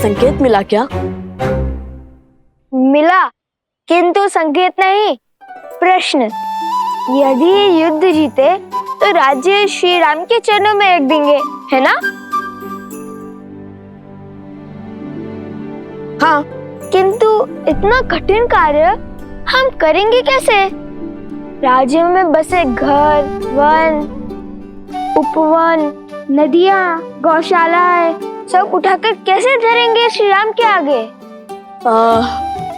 संकेत मिला क्या? मिला, किंतु संकेत नहीं, प्रश्न। यदि ये युद्ध जीते तो राज्य श्री राम के चरणों में रख देंगे, है ना? हाँ। किंतु इतना कठिन कार्य हम करेंगे कैसे? राज्य में बसे घर, वन, उपवन, नदियाँ, गौशालाएं सब उठाकर कैसे धरेंगे श्री राम के आगे?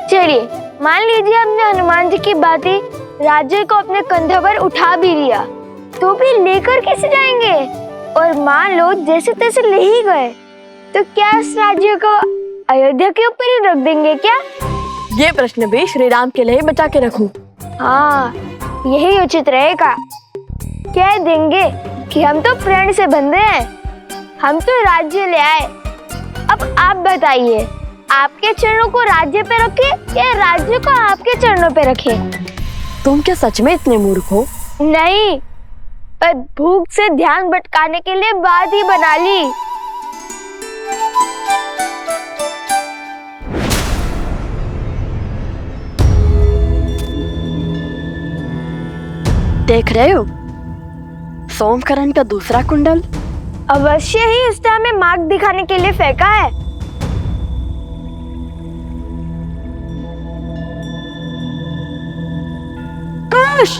चलिए मान लीजिए हमने हनुमान जी की बातें राज्य को अपने कंधों पर उठा भी लिया, तो भी लेकर कैसे जाएंगे? और मान लो जैसे तैसे ले ही गए, तो क्या इस राज्य को अयोध्या के ऊपर ही रख देंगे क्या? ये प्रश्न भी श्री राम के लिए बचा के रखूं। हाँ, यही उचित रहेगा। कह देंगे कि हम तो प्रण से बंधे हैं, हम तो राज्य ले आए। अब आप बताइए, आपके चरणों को राज्य पे रखे या राज्य को आपके चरणों पे रखे? तुम क्या सच में इतने मूर्ख हो? नहीं, पर भूख से ध्यान भटकाने के लिए बात ही बना ली। देख रहे हो सोमकरण का दूसरा कुंडल? अवश्य ही उसने हमें मार्ग दिखाने के लिए फेंका है। काश!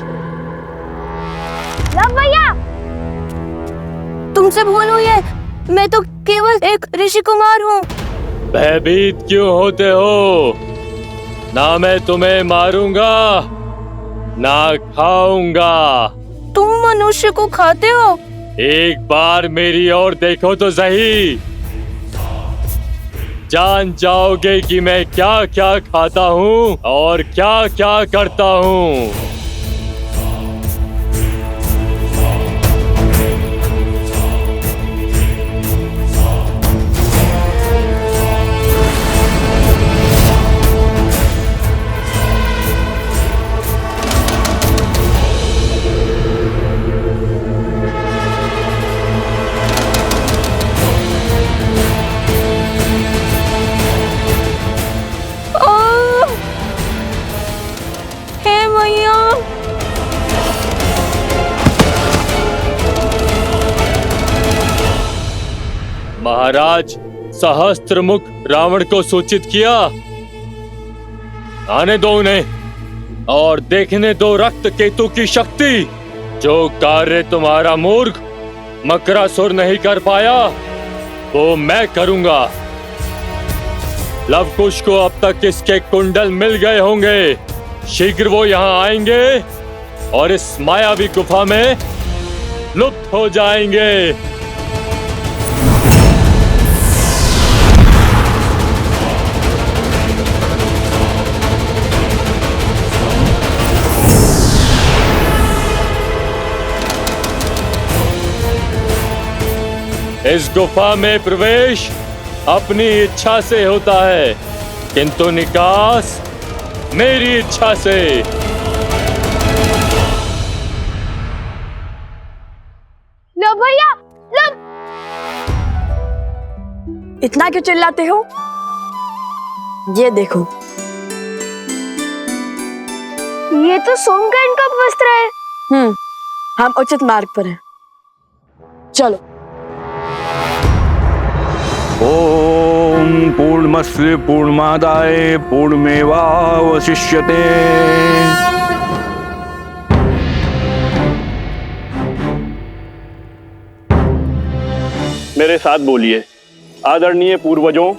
लव भैया, तुमसे भूल हुई है, मैं तो केवल एक ऋषि कुमार हूँ। भयभीत क्यों होते हो? ना मैं तुम्हें मारूंगा ना खाऊंगा। तुम मनुष्य को खाते हो? एक बार मेरी ओर देखो तो सही, जान जाओगे कि मैं क्या क्या खाता हूँ और क्या क्या करता हूँ। महाराज सहस्त्रमुख रावण को सूचित किया, आने दो उन्हें और देखने दो रक्त केतु की शक्ति। जो कार्य तुम्हारा मूर्ख मकरासुर नहीं कर पाया वो मैं करूंगा। लवकुश को अब तक इसके कुंडल मिल गए होंगे, शीघ्र वो यहाँ आएंगे और इस मायावी गुफा में लुप्त हो जाएंगे। इस गुफा में प्रवेश अपनी इच्छा से होता है, किंतु निकास मेरी इच्छा से। लो भैया, लो। इतना क्यों चिल्लाते हो? ये देखो, ये तो सोमकर्ण का वस्त्र है। हम उचित मार्ग पर हैं। चलो। ओम पूर्णमस्य पूर्णमादाय पूर्णमेवावशिष्यते। मेरे साथ बोलिए, आदरणीय पूर्वजों,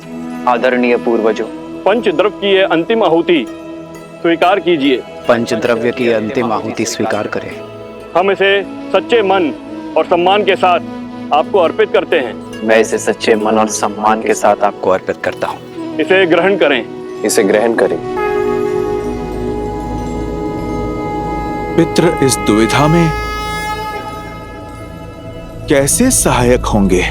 आदरणीय पूर्वजों, पंचद्रव्य की ये अंतिम आहुति स्वीकार कीजिए। पंचद्रव्य की अंतिम आहुति स्वीकार करें। हम इसे सच्चे मन और सम्मान के साथ आपको अर्पित करते हैं। मैं इसे सच्चे मन और सम्मान के साथ आपको अर्पित करता हूँ। इसे ग्रहण करें। इसे ग्रहण करें। पितृ इस दुविधा में कैसे सहायक होंगे?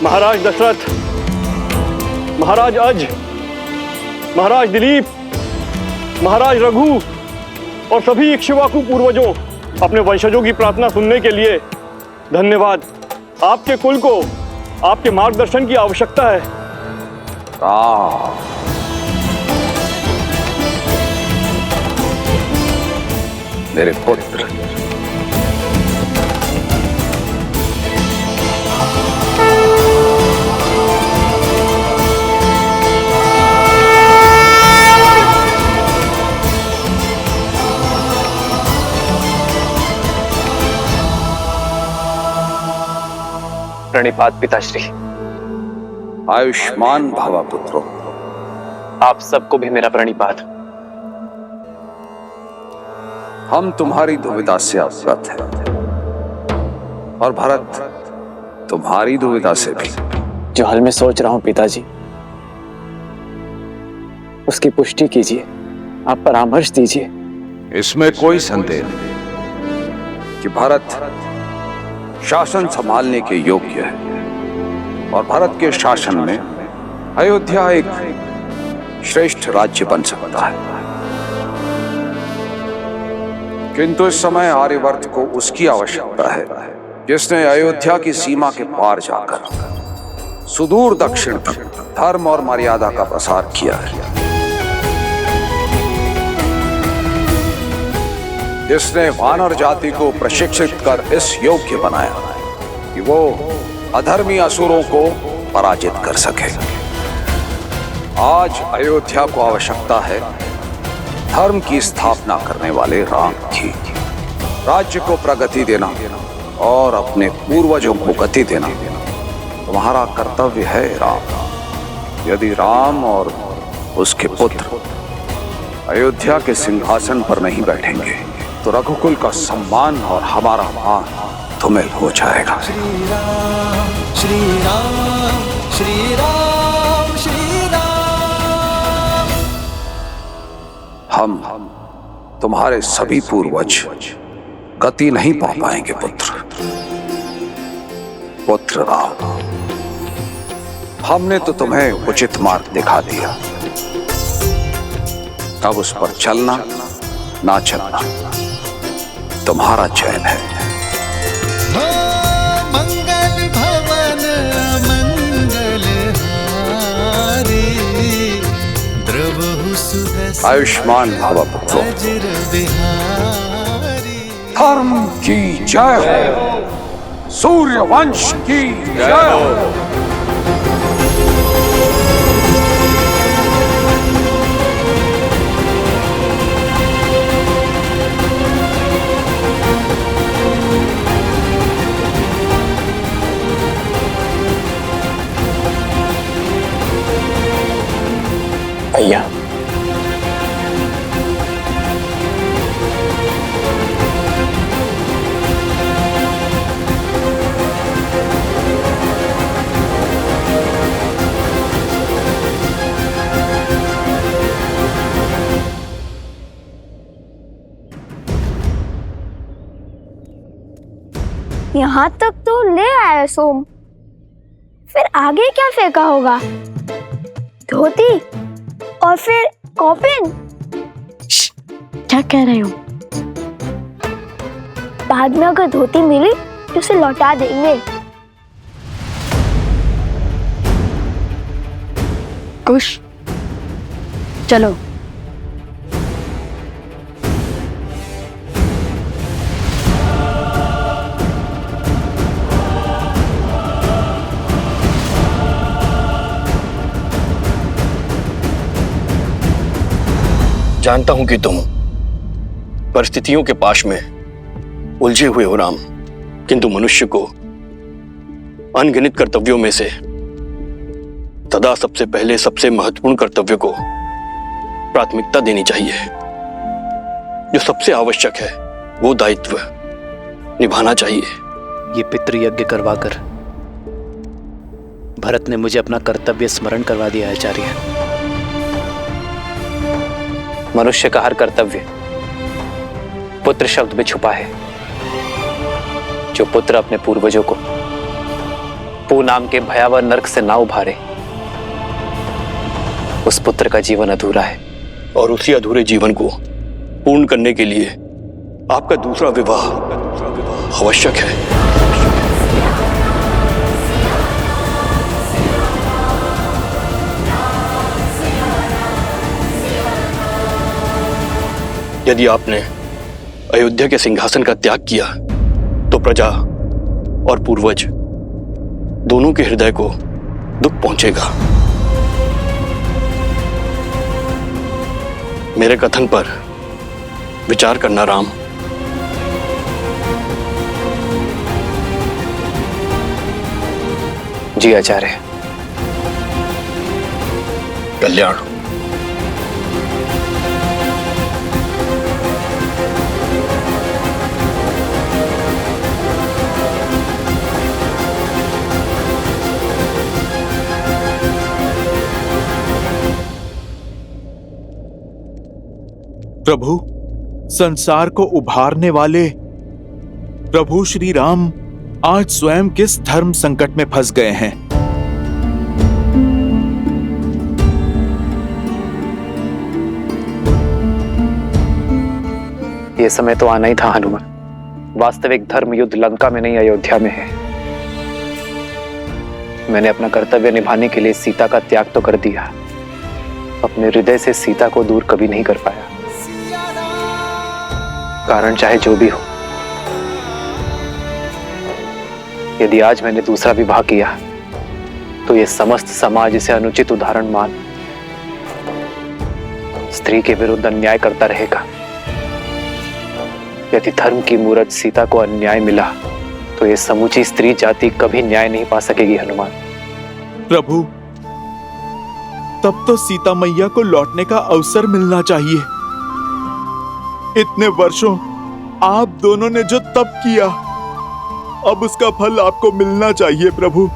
महाराज दशरथ, महाराज अज, महाराज दिलीप, महाराज रघु और सभी इक्ष्वाकु पूर्वजों, अपने वंशजों की प्रार्थना सुनने के लिए धन्यवाद। आपके कुल को आपके मार्गदर्शन की आवश्यकता है। मेरे पुत्र, प्रणिपात पिताश्री। आयुष्मान भव पुत्रो। आप सबको भी मेरा प्रणिपात। हम तुम्हारी दुविधा से अवगत हैं और भरत तुम्हारी दुविधा से भी। जो हाल मैं सोच रहा हूं पिताजी, उसकी पुष्टि कीजिए, आप परामर्श दीजिए। इसमें कोई संदेह नहीं कि भरत शासन संभालने के योग्य है और भरत के शासन में अयोध्या एक श्रेष्ठ राज्य बन सकता है। किंतु इस समय आर्यवर्त को उसकी आवश्यकता है जिसने अयोध्या की सीमा के पार जाकर सुदूर दक्षिण तक धर्म और मर्यादा का प्रसार किया है, जिसने वानर जाति को प्रशिक्षित कर इस योग्य बनाया कि वो अधर्मी असुरों को पराजित कर सके। आज अयोध्या को आवश्यकता है धर्म की स्थापना करने वाले राम की। राज्य को प्रगति देना और अपने पूर्वजों को गति देना तुम्हारा कर्तव्य है राम। यदि राम और उसके पुत्र अयोध्या के सिंहासन पर नहीं बैठेंगे तो रघुकुल का सम्मान और हमारा मान धूमिल हो जाएगा। श्री राम श्री राम श्री राम श्री राम। हम तुम्हारे सभी पूर्वज गति नहीं पा पाएंगे पुत्र राम। हमने तो तुम्हें उचित मार्ग दिखा दिया, अब उस पर चलना ना चलना तुम्हारा चयन है। मंगल भवन मंगल हारी, द्रवहु सुदर्शन आयुष्मान भव पुत्रो। वज्र बिहारी। धर्म की जय हो, सूर्य वंश की जय हो। भैया, यहाँ तक तो ले आया सोम, फिर आगे क्या फेंका होगा? धोती और फिर कॉपिन। क्या कह रहे हो? बाद में अगर धोती मिली तो उसे लौटा देंगे। कुश, चलो। जानता हूं कि तुम परिस्थितियों के पाश में उलझे हुए हो राम, किंतु मनुष्य को अनगिनत कर्तव्यों में से सदा सबसे पहले सबसे महत्वपूर्ण कर्तव्य को प्राथमिकता देनी चाहिए। जो सबसे आवश्यक है वो दायित्व निभाना चाहिए। ये पितृयज्ञ करवाकर भरत ने मुझे अपना कर्तव्य स्मरण करवा दिया है आचार्य। मनुष्य का हर कर्तव्य पुत्र शब्द में छुपा है। जो पुत्र अपने पूर्वजों को पू नाम के भयावह नरक से ना उभारे, उस पुत्र का जीवन अधूरा है। और उसी अधूरे जीवन को पूर्ण करने के लिए आपका दूसरा विवाह आवश्यक है। यदि आपने अयोध्या के सिंहासन का त्याग किया तो प्रजा और पूर्वज दोनों के हृदय को दुख पहुंचेगा। मेरे कथन पर विचार करना राम। जी आचार्य। कल्याण। प्रभु, संसार को उभारने वाले प्रभु श्री राम आज स्वयं किस धर्म संकट में फंस गए हैं? ये समय तो आना ही था हनुमान। वास्तविक धर्म युद्ध लंका में नहीं अयोध्या में है। मैंने अपना कर्तव्य निभाने के लिए सीता का त्याग तो कर दिया, अपने हृदय से सीता को दूर कभी नहीं कर पाया। कारण चाहे जो भी हो, यदि आज मैंने दूसरा विवाह किया तो ये समस्त समाज इसे अनुचित उदाहरण मान स्त्री के विरुद्ध अन्याय करता रहेगा। यदि धर्म की मूरत सीता को अन्याय मिला तो ये समूची स्त्री जाति कभी न्याय नहीं पा सकेगी हनुमान। प्रभु, तब तो सीता मैया को लौटने का अवसर मिलना चाहिए। इतने वर्षों आप दोनों ने जो तप किया, अब उसका फल आपको मिलना चाहिए प्रभु।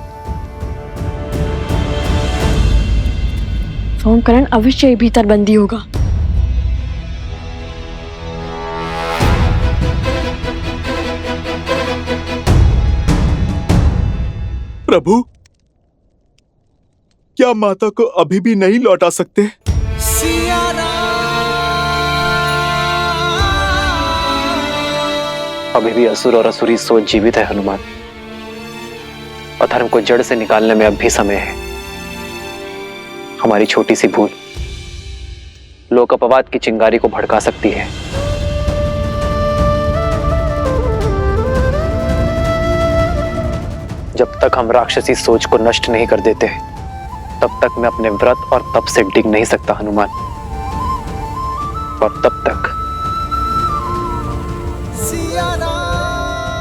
सोमकरण अवश्य ही भीतर बंदी होगा। प्रभु, क्या माता को अभी भी नहीं लौटा सकते? अभी भी असुर और असुरी सोच जीवित है हनुमान। अधर्म को जड़ से निकालने में अब भी समय है। हमारी छोटी सी भूल लोक अपवाद की चिंगारी को भड़का सकती है। जब तक हम राक्षसी सोच को नष्ट नहीं कर देते, तब तक मैं अपने व्रत और तप से डिग नहीं सकता हनुमान। और तब तक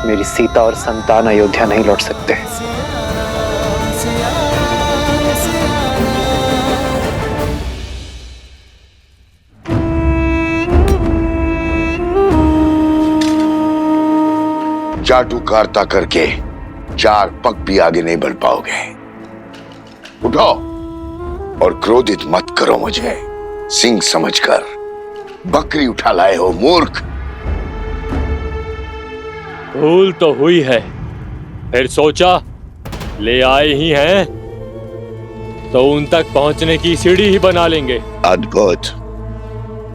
मेरी सीता और संतान अयोध्या नहीं लौट सकते। चाटुकारिता करके 4 पग भी आगे नहीं बढ़ पाओगे। उठो और क्रोधित मत करो मुझे। सिंह समझकर बकरी उठा लाए हो मूर्ख। भूल तो हुई है, फिर सोचा ले आए ही हैं तो उन तक पहुंचने की सीढ़ी ही बना लेंगे। अद्भुत।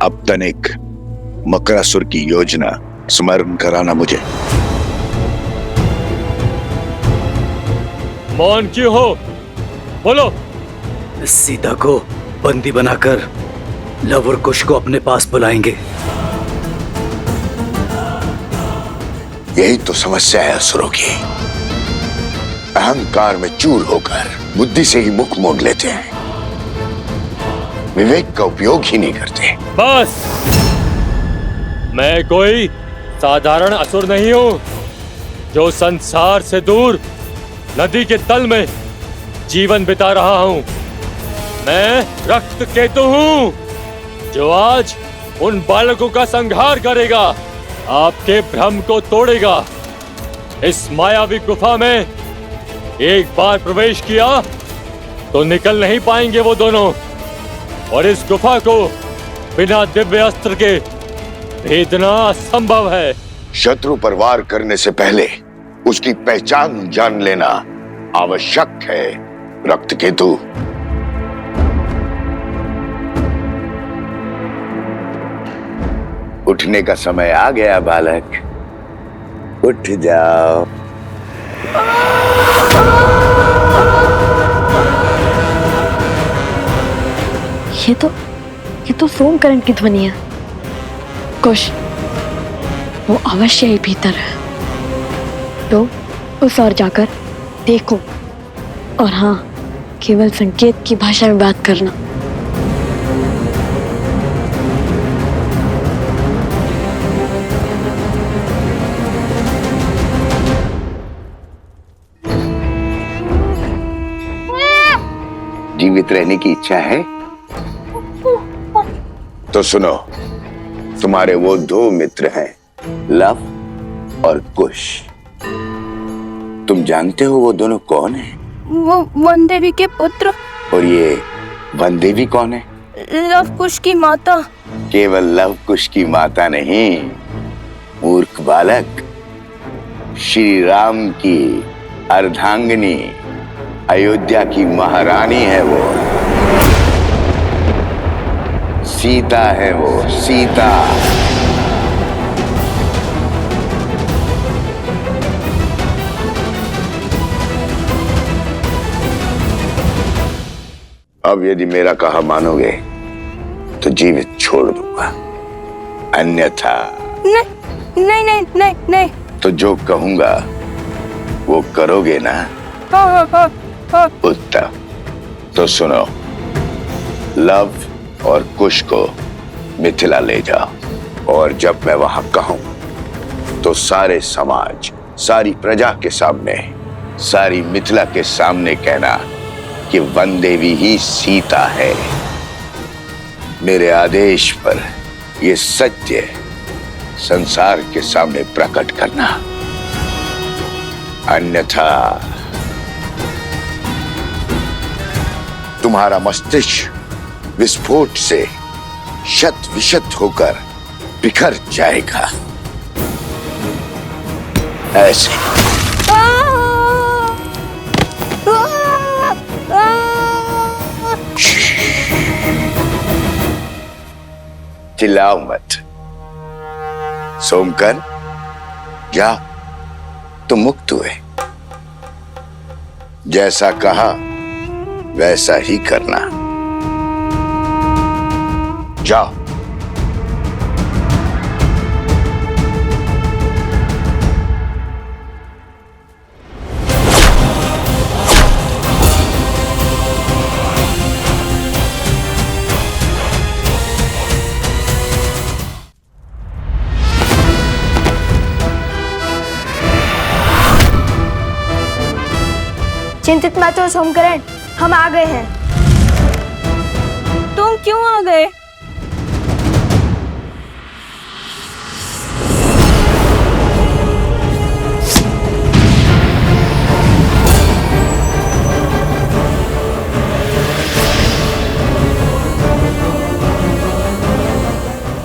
अब तनिक मकरासुर की योजना स्मरण कराना मुझे। मौन क्यों हो? बोलो। सीता को बंदी बनाकर लव और कुश को अपने पास बुलाएंगे। यही तो समस्या है असुरों की। अहंकार में चूर होकर बुद्धि से ही मुख मोड़ लेते हैं, विवेक का उपयोग ही नहीं करते। बस, मैं कोई साधारण असुर नहीं हूं जो संसार से दूर नदी के तल में जीवन बिता रहा हूं। मैं रक्त केतु हूं जो आज उन बालकों का संहार करेगा, आपके भ्रम को तोड़ेगा। इस मायावी गुफा में एक बार प्रवेश किया तो निकल नहीं पाएंगे वो दोनों, और इस गुफा को बिना दिव्य अस्त्र के भेदना असंभव है। शत्रु पर वार करने से पहले उसकी पहचान जान लेना आवश्यक है, रक्त केतु। उठने का समय आ गया बालक, उठ जाओ। ये तो सोमकरण की ध्वनि है। कुश, वो अवश्य ही भीतर है। तो उस ओर जाकर देखो, और हाँ, केवल संकेत की भाषा में बात करना। जीवित रहने की इच्छा है तो सुनो, तुम्हारे वो दो मित्र हैं, लव और कुश। तुम जानते हो वो दोनों कौन हैं? वो वन देवी के पुत्र। और ये वन देवी कौन है? लव कुश की माता। केवल लव कुश की माता नहीं, मूर्ख बालक, श्री राम की अर्धांगिनी, अयोध्या की महारानी है वो। सीता है वो, सीता। अब यदि मेरा कहा मानोगे तो जीवित छोड़ दूंगा, अन्यथा नहीं नहीं नहीं नहीं नहीं। तो जो कहूंगा वो करोगे ना? हाँ हाँ हाँ। उत्तम। तो सुनो, लव और कुश को मिथिला ले जाओ, और जब मैं वहां कहूं तो सारे समाज, सारी प्रजा के सामने, सारी मिथिला के सामने कहना कि वन देवी ही सीता है। मेरे आदेश पर ये सत्य संसार के सामने प्रकट करना, अन्यथा तुम्हारा मस्तिष्क विस्फोट से शत विशत होकर बिखर जाएगा। ऐसे चिल्लाओ मत। सोमकन, जा, तुम मुक्त हुए। जैसा कहा वैसा ही करना। जाओ। चिंतित मत हो सोमकरण, हम आ गए हैं। तुम क्यों आ गए?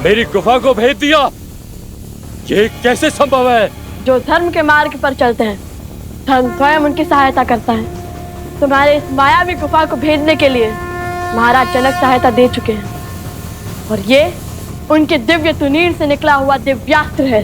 मेरी गुफा को भेज दिया, ये कैसे संभव है? जो धर्म के मार्ग पर चलते हैं, धर्म स्वयं उनकी सहायता करता है। तुम्हारे इस मायावी गुफा को भेदने के लिए महाराज जनक सहायता दे चुके हैं, और ये उनके दिव्य तुनीर से निकला हुआ दिव्यास्त्र है।